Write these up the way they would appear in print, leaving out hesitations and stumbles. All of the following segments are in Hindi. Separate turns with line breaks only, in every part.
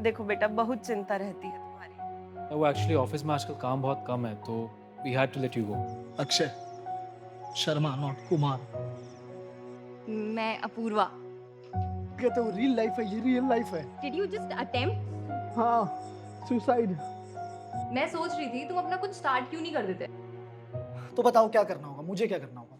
देखो बेटा, बहुत चिंता रहती है तुम्हारी।
वो एक्चुअली ऑफिस में आजकल काम बहुत कम है, तो we had to let you go.
Akshay Sharma not Kumar.
मैं अपूर्वा।
कहते वो रियल लाइफ है, ये रियल लाइफ है।
Did you just attempt?
हाँ, सुसाइड।
मैं सोच रही थी तुम अपना कुछ स्टार्ट क्यों नहीं कर देते।
तो बताओ क्या करना होगा, मुझे क्या करना होगा?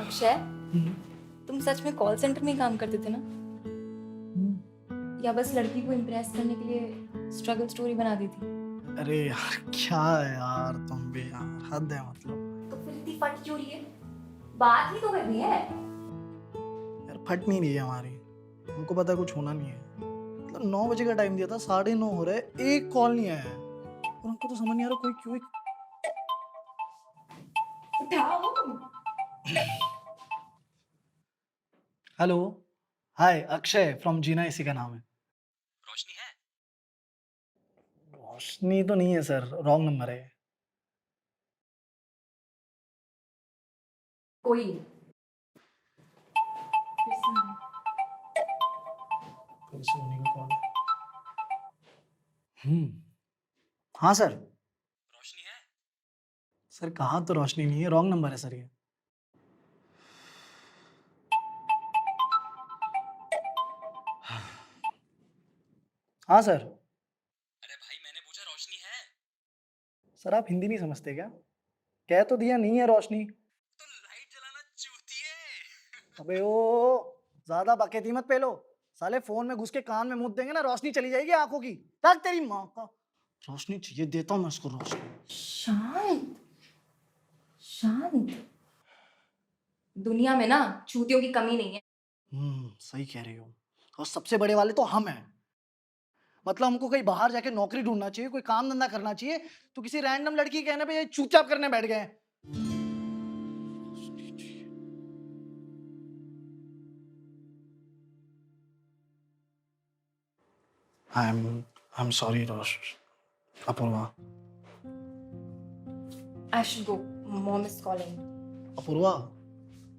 अक्षय, तुम सच में कॉल सेंटर में ही काम करते थे ना? या बस लड़की को इम्प्रेस करने के लिए स्ट्रगल स्टोरी बना दी थी?
अरे यार क्या है यार, तुम भी यार हद है मतलब।
तो फिर इतनी फट क्यों रही है? बात ही तो करनी है।
यार फट नहीं रही है हमारी, हमको पता है कुछ होना नहीं है। मतलब 9 बजे का टाइम दिया था, 9:30 हो रहे, एक कॉल नहीं आया है और हमको तो समझ नहीं आ रहा कोई क्यों। हेलो, हाय, अक्षय फ्रॉम जीना इसी का नाम है।
रोशनी है?
रोशनी तो नहीं है सर, रॉन्ग नंबर है।
कोई नहीं। फिर से आ रहा
कल से होने का कॉल है। हाँ सर।
रोशनी है?
सर कहा तो रोशनी नहीं है, रॉन्ग नंबर है सर ये। हाँ सर।
अरे भाई, मैंने पूछा रोशनी है?
सर आप हिंदी नहीं समझते क्या? कह तो दिया नहीं है रोशनी।
तो लाइट जलाना चूतिए।
अबे ओ, ज्यादा बकैती मत पेलो। साले फोन में घुस के कान में मुद्द देंगे ना, रोशनी चली जाएगी आंखों की। तक तेरी माँ का। रोशनी चाहिए, देता हूँ मैं उसको रोशनी।
शांत शांत। दुनिया में ना चूतियों की कमी नहीं है।
सही कह रही हो। और सबसे बड़े वाले तो हम हैं। मतलब हमको कहीं बाहर जाके नौकरी ढूंढना चाहिए, कोई काम धंधा करना चाहिए, तो किसी रैंडम लड़की के कहने पे ये चुपचाप करने बैठ गए हैं। I am sorry Rosh, Apoorva.
I should go. Mom is calling.
Apoorva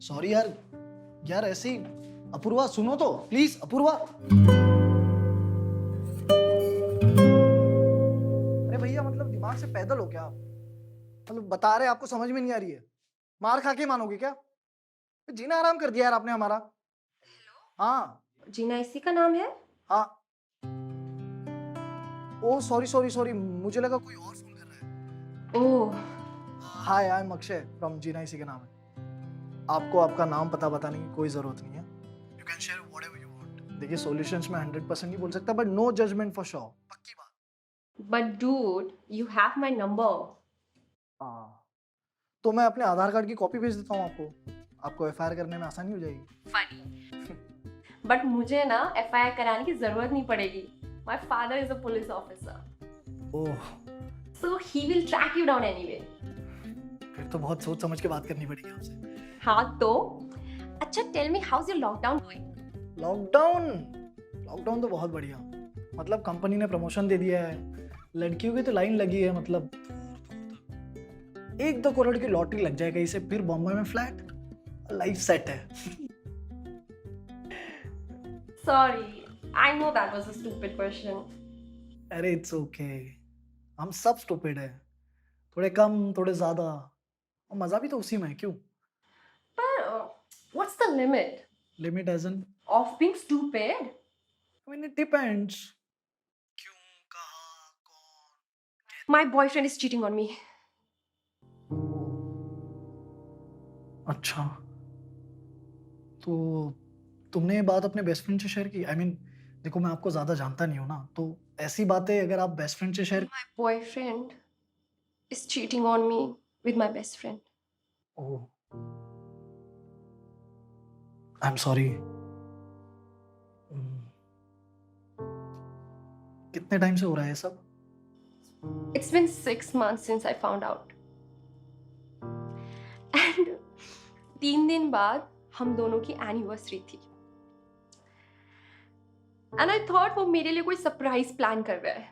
sorry यार, यार ऐसे ही। अपूर्वा सुनो तो प्लीज, अपूर्वा। अरे भैया मतलब दिमाग से पैदल हो क्या आप? मतलब बता रहे आपको समझ में नहीं आ रही है, मार खा के मानोगे क्या? जीना आराम कर दिया यार आपने हमारा। हाँ
जीना इसी का नाम है?
हाँ। ओ सॉरी सॉरी सॉरी, मुझे लगा कोई और फोन कर रहा है।
ओह,
हाय, आई एम अक्षय फ्रॉम जीना इसी का नाम है। आपको आपका नाम पता बताने की कोई जरूरत नहीं है। You can share whatever you want. देखिए सॉल्यूशंस में 100% नहीं बोल सकता, but no judgement for sure, पक्की बात।
but dude, you have my number.
हाँ, तो मैं अपने आधार कार्ड की कॉपी भेज देता हूँ आपको एफआईआर करने में आसानी हो जाएगी।
Funny. But मुझे ना FIR कराने की जरूरत नहीं पड़ेगी. My father is a police officer,
oh,
so he will track you down anyway.
फिर तो बहुत सोच समझ के बात करनी पड़ेगी आपसे।
हाँ तो अच्छा, tell me how's your lockdown going?
Lockdown lockdown तो बहुत बढ़िया। मतलब कंपनी ने प्रमोशन दे दिया है, लड़कियों की तो लाइन लगी है। मतलब 1-2 करोड़ की लॉटरी लग जाए कहीं से, फिर बॉम्बे में फ्लैट, लाइफ सेट है।
Sorry, I know that was a stupid question.
अरे इट्स ओके, हम सब स्टूपिड है, थोड़े कम थोड़े ज्यादा, और मजा भी तो उसी में है। क्यों?
But what's the limit
limit as an,
of being stupid?
I mean it depends. क्यों, कहाँ, कौन?
My boyfriend is cheating on me.
अच्छा, तो तुमने ये बात अपने बेस्ट फ्रेंड से शेयर की? आई मीन देखो मैं आपको ज्यादा जानता नहीं हूँ ना, तो ऐसी बातें अगर आप बेस्ट फ्रेंड से share.
My boyfriend is cheating on me with my best friend.
Oh, I am sorry. कितने टाइम से हो रहा है ये सब?
It's been 6 months since I found out. And 3 दिन बाद हम दोनों की एनिवर्सरी थी. And I thought वो मेरे लिए कोई सरप्राइज प्लान कर रहा है.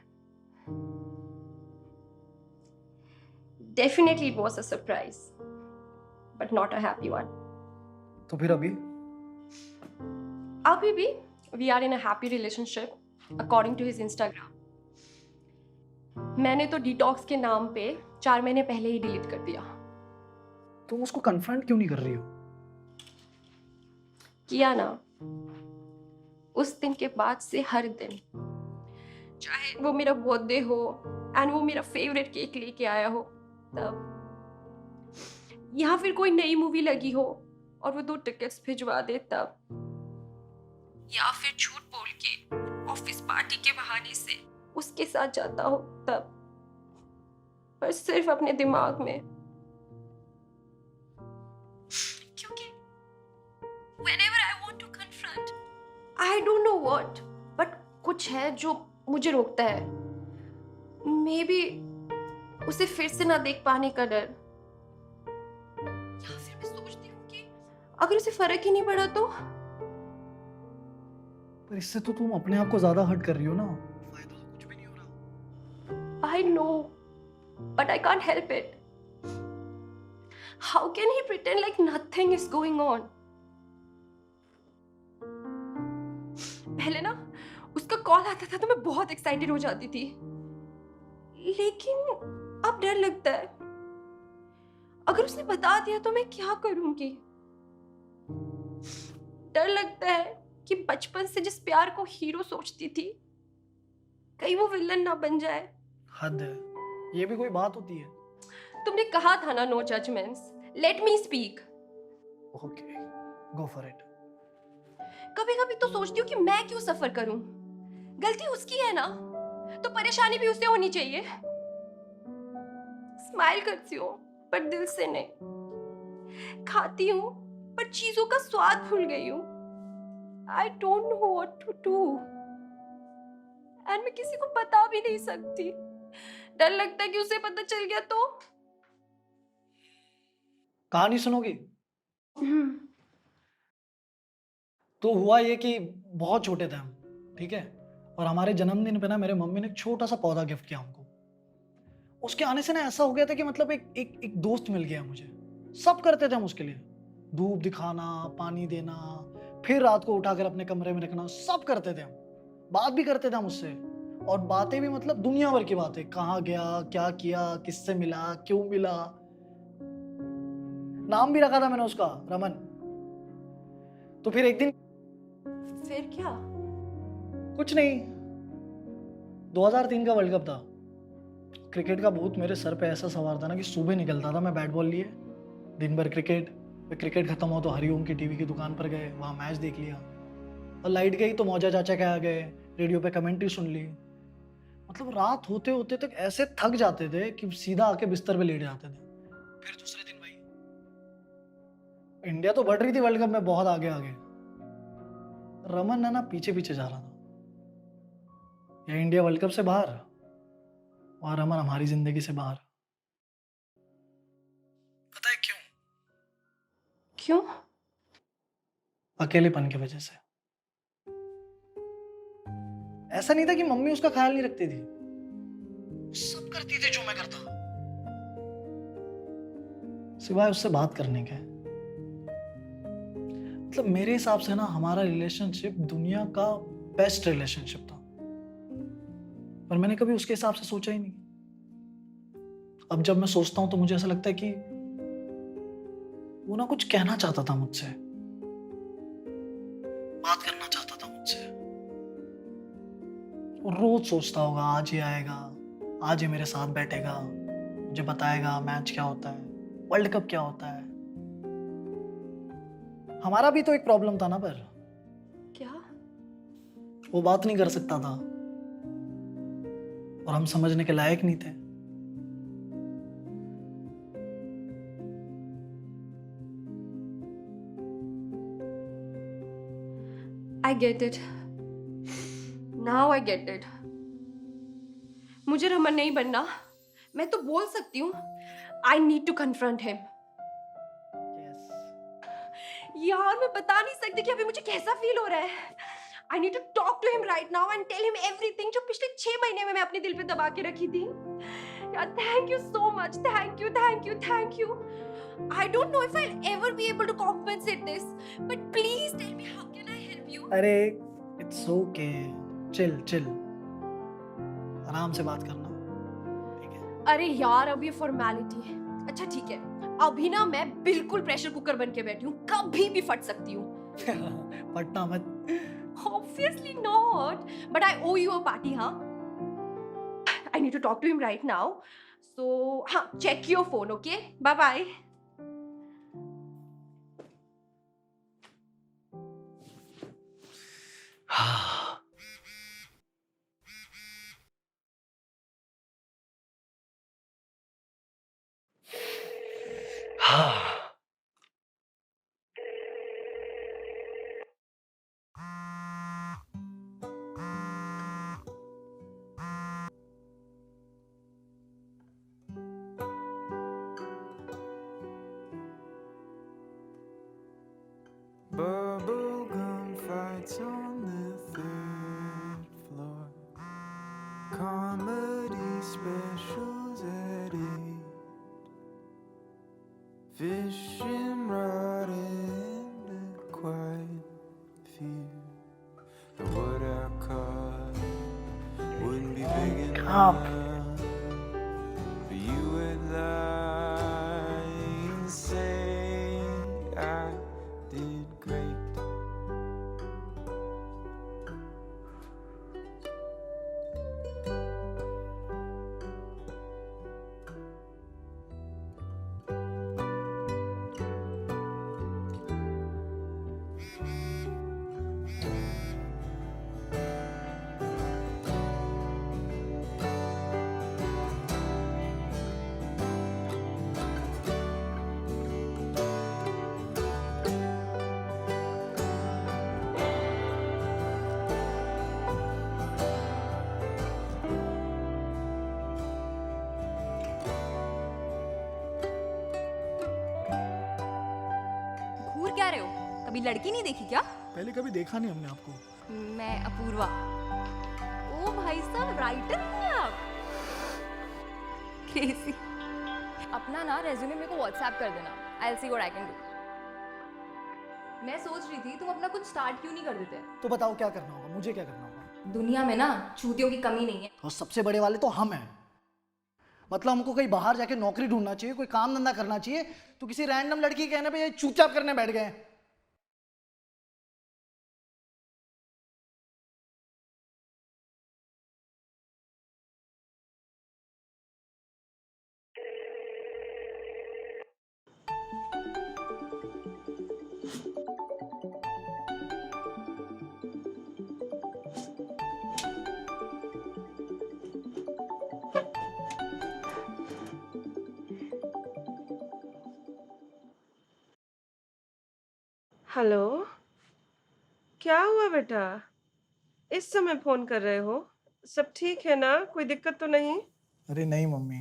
Definitely it was a surprise, but not a happy one.
तो फिर अभी
अभी भी we are in a happy relationship according to his Instagram. मैंने तो डिटॉक्स के नाम पे 4 महीने पहले ही डिलीट कर दिया।
तुम उसको कन्फ्रंट क्यों नहीं कर रही हो?
किया ना, उस दिन के बाद से हर दिन, चाहे वो मेरा बर्थडे हो एंड वो मेरा फेवरेट केक लेके आया हो तब, या फिर कोई नई मूवी लगी हो और वो 2 टिकट्स भिजवा दे तब, या फिर झूठ बोल के ऑफिस पार्टी के बहाने से उसके साथ जाता हो तब, पर सिर्फ अपने दिमाग में, क्योंकि whenever I want to confront, I don't know what, but कुछ है जो मुझे रोकता है। Maybe उसे फिर से ना देख पाने का डर, या फिर मैं सोचती हूँ कि अगर उसे फर्क ही नहीं पड़ा तो।
पर इससे तो तुम अपने आप को ज्यादा हर्ट कर रही हो ना, फायदा तो कुछ भी नहीं हो रहा।
I know, but I can't help it. How can he pretend like nothing is going on? पहले ना उसका कॉल आता था तो मैं बहुत एक्साइटेड हो जाती थी, लेकिन अब डर लगता है। अगर उसने बता दिया तो मैं क्या करूंगी? डर लगता है कि बचपन से जिस प्यार को हीरो सोचती थी, कहीं वो विलन ना बन जाए।
हद है, ये भी कोई बात होती है?
तुमने कहा था ना no judgements, let me speak.
Okay, go for it.
कभी कभी तो सोचती हूँ कि मैं क्यों सफर करूं, गलती उसकी है ना, तो परेशानी भी उसे होनी चाहिए। स्माइल करती हूँ पर दिल से नहीं, खाती हूँ पर चीजों का स्वाद भूल गई हूँ। I don't know what to do, and मैं किसी को बता भी नहीं सकती। डर लगता है कि उसे पता चल गया तो।
कहानी सुनोगी? तो हुआ ये कि बहुत छोटे थे हम, ठीक है, और हमारे जन्मदिन पे ना मेरे मम्मी ने एक छोटा सा पौधा गिफ्ट किया हमको। उसके आने से ना ऐसा हो गया था कि मतलब एक दोस्त मिल गया मुझे। सब करते थे हम उसके लिए, धूप दिखाना, पानी देना, फिर रात को उठाकर अपने कमरे में रखना, सब करते थे हम। बात भी करते थे हम उससे, और बातें भी मतलब दुनिया भर की बातें, कहाँ गया, क्या किया, किससे मिला, क्यों मिला। नाम भी रखा था मैंने उसका, रमन। तो फिर एक दिन,
फिर क्या?
कुछ नहीं, 2003 का वर्ल्ड कप था। क्रिकेट का भूत मेरे सर पे ऐसा सवार था ना कि सुबह निकलता था मैं बैट बॉल लिए, दिन भर क्रिकेट। फिर क्रिकेट खत्म हो तो हरिओम की टीवी की दुकान पर गए, वहाँ मैच देख लिया, और लाइट गई तो मौजा चाचा के आ गए, रेडियो पे कमेंट्री सुन ली। मतलब रात होते होते तक ऐसे थक जाते थे कि सीधा आके बिस्तर पे लेट जाते थे। फिर दूसरे दिन भाई, इंडिया तो बढ़ रही थी वर्ल्ड कप में बहुत आगे आगे, रमन ना पीछे पीछे जा रहा था। या इंडिया वर्ल्ड कप से बाहर और रमन हमारी जिंदगी से बाहर। पता है क्यों?
क्यों?
अकेलेपन की वजह से। ऐसा नहीं था कि मम्मी उसका ख्याल नहीं रखती थी, सब करती थी जो मैं करता, सिवाय उससे बात करने के। मतलब मेरे हिसाब से ना हमारा रिलेशनशिप दुनिया का बेस्ट रिलेशनशिप था, पर मैंने कभी उसके हिसाब से सोचा ही नहीं। अब जब मैं सोचता हूं तो मुझे ऐसा लगता है कि वो ना कुछ कहना चाहता था मुझसे, बात करना चाहता था मुझसे। वो रोज सोचता होगा आज ये आएगा, आज ये मेरे साथ बैठेगा, मुझे बताएगा मैच क्या होता है, वर्ल्ड कप क्या होता है। हमारा भी तो एक प्रॉब्लम था ना, पर
क्या?
वो बात नहीं कर सकता था और हम समझने के लायक नहीं थे।
I get it. Now I get it. मुझे रमन नहीं बनना, मैं तो बोल सकती हूँ I need to confront him. यार मैं बता नहीं सकती कि अभी मुझे कैसा फील हो रहा है। I need to talk to him right now and tell him everything जो पिछले 6 महीने में मैं अपने दिल पे दबा के रखी थी। Yeah, thank you so much. Thank you, thank you, thank you. I don't know if I'll ever be able to compensate this, but please tell me how can I help you?
अरे इट्स ओके, चिल चिल, आराम से बात करना, ठीक है?
अरे यार अब ये फॉर्मेलिटी है। अच्छा ठीक है, अभी ना मैं बिल्कुल प्रेशर कुकर बन के बैठी हूँ, कभी भी फट सकती हूँ।
फटना मत।
Obviously not, but I owe you a party, huh? I need to talk to him right now. So, हाँ, check your phone, okay? Bye bye.
Bubblegum fights on the third floor. Comedy specials at 8. Fishing rod and a quiet fear. And what I caught wouldn't be big enough for you and I. Say I did great.
घूर क्या रहे हो? कभी लड़की नहीं देखी क्या?
पहले कभी देखा नहीं हमने आपको।
मैं अपूर्वा। ओ भाई साहब, राइटर हैं आप? क्रेजी। अपना ना रेज्यूमे मेरे को व्हाट्सएप कर देना। I will see what I can do. मैं सोच रही थी तुम अपना कुछ स्टार्ट क्यों नहीं कर देते?
तो बताओ क्या करना होगा, मुझे क्या करना होगा?
दुनिया में ना चूतियों की कमी नहीं है।
और सबसे बड़े वाले तो हम हैं। मतलब हमको कहीं बाहर जाके नौकरी ढूंढना चाहिए, कोई काम धंधा करना चाहिए, तो किसी रैंडम लड़की के कहने पे ये चुपचाप करने बैठ गए।
हेलो, क्या हुआ बेटा? इस समय फोन कर रहे हो? सब ठीक है ना? कोई दिक्कत तो नहीं?
अरे नहीं मम्मी,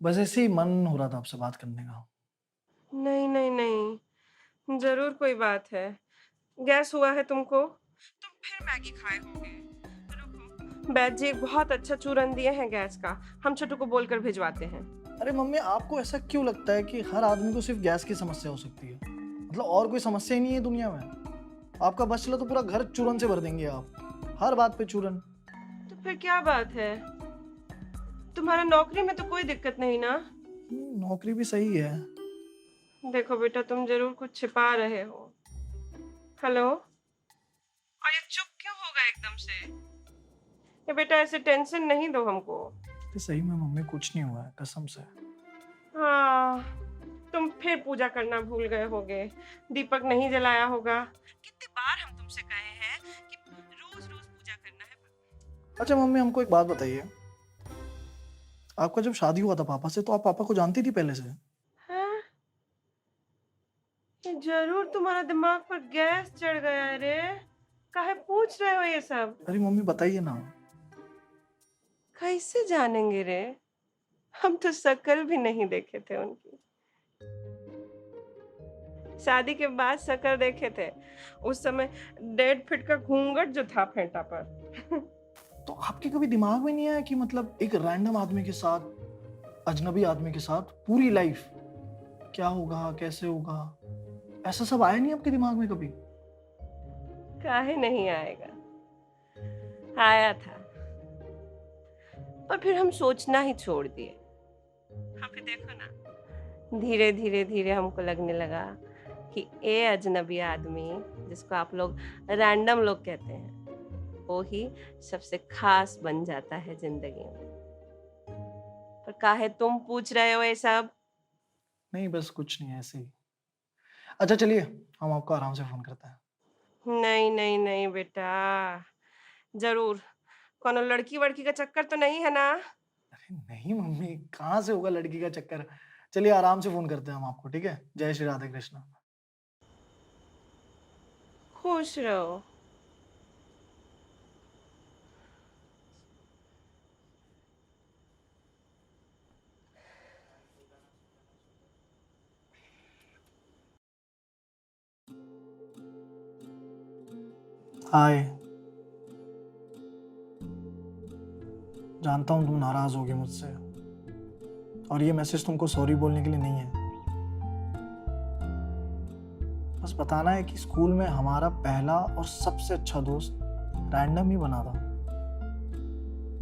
बस ऐसे ही मन हो रहा था आपसे बात करने का।
नहीं नहीं नहीं, जरूर कोई बात है। गैस हुआ है तुमको? तुम फिर मैगी खाए होगे। रुको, बैद जी एक बहुत अच्छा चूरन दिए हैं गैस का, हम छोटू को बोलकर भिजवाते हैं।
अरे मम्मी, आपको ऐसा क्यों लगता है कि हर आदमी को सिर्फ गैस की समस्या हो सकती है? मतलब और कोई समस्या ही नहीं है दुनिया में? आपका बस चला तो पूरा घर चूरन से भर देंगे आप, हर बात पे चूरन।
तो फिर क्या बात है? तुम्हारा नौकरी में तो कोई दिक्कत नहीं ना?
नौकरी भी सही है।
देखो बेटा, तुम जरूर कुछ छिपा रहे हो। हेलो, और ये चुप क्यों हो गए एकदम से? ये बेटा ऐसे टेंशन नहीं दो हमको।
तो सही में मम्मी कुछ नहीं हुआ है, कसम से।
हाँ, तुम फिर पूजा करना भूल गए होगे, दीपक नहीं जलाया होगा। कितनी बार हम तुमसे कहे हैं कि रोज रोज पूजा करना है।
अच्छा मम्मी, हमको एक बात बताइए, आपका जब शादी हुआ था पापा से, तो आप पापा को जानती थी पहले से?
हाँ? ये जरूर तुम्हारा दिमाग पर गैस चढ़ गया है रे। काहे पूछ रहे हो ये सब?
अरे मम्मी बताइए ना।
कैसे जानेंगे रे, हम तो शक्ल भी नहीं देखे थे उनकी। शादी के बाद शक्ल देखे थे, उस समय 1.5 फीट का घूंघट जो था फेंटा पर।
तो आपके कभी दिमाग में नहीं आया कि मतलब एक रैंडम आदमी के साथ, अजनबी आदमी के साथ पूरी लाइफ क्या होगा, कैसे होगा, ऐसा सब आया नहीं आपके दिमाग में कभी?
काहे नहीं आएगा, आया था, पर फिर हम सोचना ही छोड़ दिए। अभी देखो ना, धीरे धीरे धीरे हमको लगने लगा कि ये अजनबी आदमी, जिसको आप लोग रैंडम लोग कहते हैं, वो ही सबसे खास बन जाता है जिंदगी में। पर काहे तुम पूछ रहे हो ये सब?
नहीं, बस कुछ नहीं, ऐसे ही। अच्छा चलिए, हम आपको आराम से फोन करते हैं।
नहीं नहीं नहीं बेटा, जरूर कोनो लड़की वड़की का चक्कर तो नहीं है ना?
अरे नहीं मम्मी, कहाँ से होगा लड़की का चक्कर। चलिए आराम से फोन करते हैं हम आपको, ठीक है? जय श्री राधे कृष्ण।
खुश रहो।
हाय, जानता हूँ तुम नाराज होगे मुझसे, और ये मैसेज तुमको सॉरी बोलने के लिए नहीं है। बस बताना है कि स्कूल में हमारा पहला और सबसे अच्छा दोस्त रैंडम ही बना था।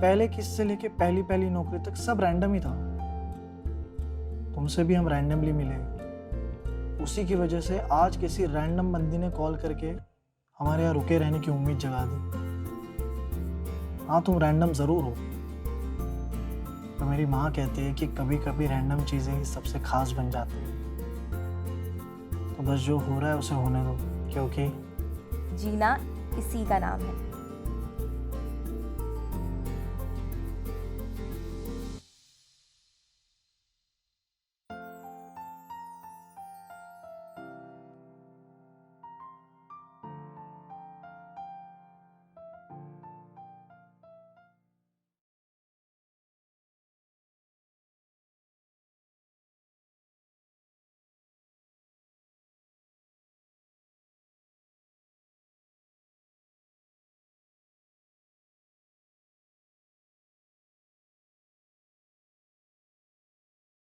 पहले किस से लेके पहली पहली नौकरी तक सब रैंडम ही था। तुमसे भी हम रैंडमली मिले, उसी की वजह से आज किसी रैंडम बंदी ने कॉल करके हमारे यहाँ रुके रहने की उम्मीद जगा दी। हाँ, तुम रैंडम जरूर हो, तो मेरी माँ कहती है कि कभी कभी रैंडम चीजें ही सबसे खास बन जाती हैं। तो बस जो हो रहा है उसे होने दो, क्योंकि
जीना इसी का नाम है।